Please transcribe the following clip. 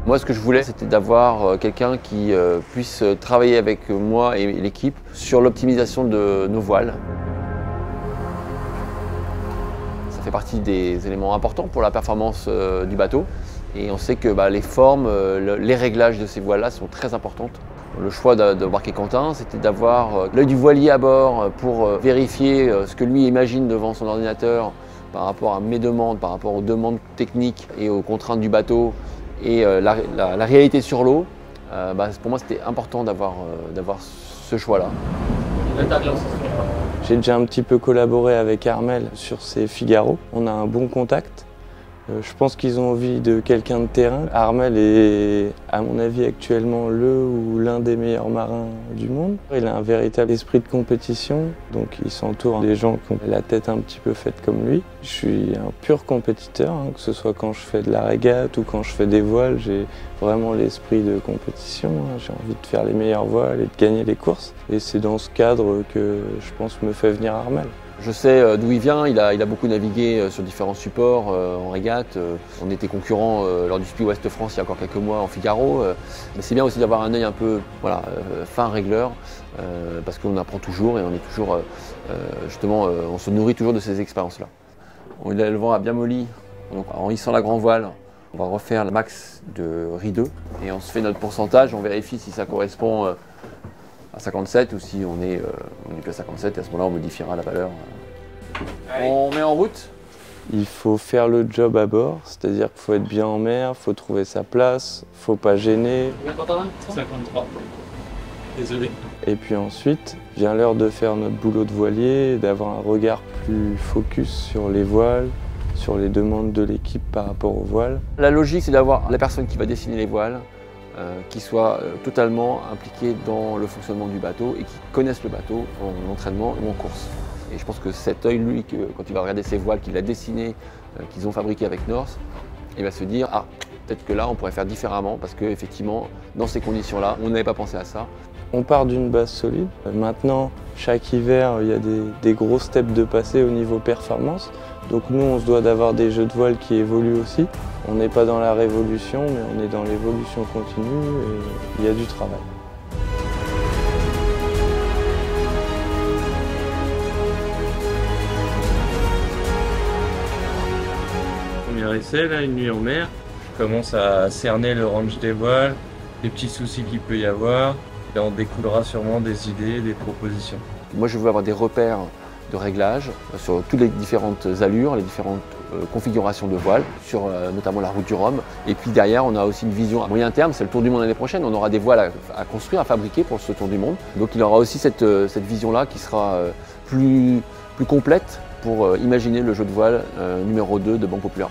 Moi, ce que je voulais, c'était d'avoir quelqu'un qui puisse travailler avec moi et l'équipe sur l'optimisation de nos voiles. Ça fait partie des éléments importants pour la performance du bateau. Et on sait que les formes, les réglages de ces voiles-là sont très importantes. Le choix d'embarquer Quentin, c'était d'avoir l'œil du voilier à bord pour vérifier ce que lui imagine devant son ordinateur par rapport à mes demandes, par rapport aux demandes techniques et aux contraintes du bateau et la réalité sur l'eau. Pour moi, c'était important d'avoir ce choix-là. J'ai déjà un petit peu collaboré avec Armel sur ses Figaro. On a un bon contact. Je pense qu'ils ont envie de quelqu'un de terrain. Armel est, à mon avis, actuellement le ou l'un des meilleurs marins du monde. Il a un véritable esprit de compétition, donc il s'entoure des gens qui ont la tête un petit peu faite comme lui. Je suis un pur compétiteur, que ce soit quand je fais de la régate ou quand je fais des voiles, j'ai vraiment l'esprit de compétition. J'ai envie de faire les meilleures voiles et de gagner les courses. Et c'est dans ce cadre que je pense me fait venir Armel. Je sais d'où il vient, il a beaucoup navigué sur différents supports en régate. On était concurrents lors du Speed West France il y a encore quelques mois en Figaro. Mais c'est bien aussi d'avoir un œil un peu fin régleur, parce qu'on apprend toujours et on est toujours, on se nourrit toujours de ces expériences-là. On a le vent à bien molli, donc en hissant la grand voile, on va refaire le max de RI2 et on se fait notre pourcentage, on vérifie si ça correspond à 57 ou si on est plus à 57 et à ce moment-là on modifiera la valeur. On met en route. Il faut faire le job à bord, c'est-à-dire qu'il faut être bien en mer, il faut trouver sa place, il ne faut pas gêner. 53. Désolé. Et puis ensuite, vient l'heure de faire notre boulot de voilier, d'avoir un regard plus focus sur les voiles, sur les demandes de l'équipe par rapport aux voiles. La logique, c'est d'avoir la personne qui va dessiner les voiles, qui soit totalement impliqué dans le fonctionnement du bateau et qui connaisse le bateau en entraînement ou en course. Et je pense que cet œil, lui, quand il va regarder ces voiles qu'il a dessinées, qu'ils ont fabriquées avec North, il va se dire « Ah, peut-être que là, on pourrait faire différemment parce qu'effectivement, dans ces conditions-là, on n'avait pas pensé à ça. » On part d'une base solide. Maintenant, chaque hiver, il y a des gros steps de passer au niveau performance. Donc nous, on se doit d'avoir des jeux de voile qui évoluent aussi. On n'est pas dans la révolution, mais on est dans l'évolution continue et il y a du travail. Premier essai, là, une nuit en mer. Je commence à cerner le range des voiles, les petits soucis qu'il peut y avoir. Là, on découlera sûrement des idées, des propositions. Moi, je veux avoir des repères de réglage sur toutes les différentes allures, les différentes configurations de voiles, sur notamment la route du Rhum. Et puis derrière, on a aussi une vision à moyen terme, c'est le Tour du Monde l'année prochaine. On aura des voiles à construire, à fabriquer pour ce Tour du Monde. Donc il aura aussi cette vision-là qui sera plus complète pour imaginer le jeu de voile numéro 2 de Banque Populaire.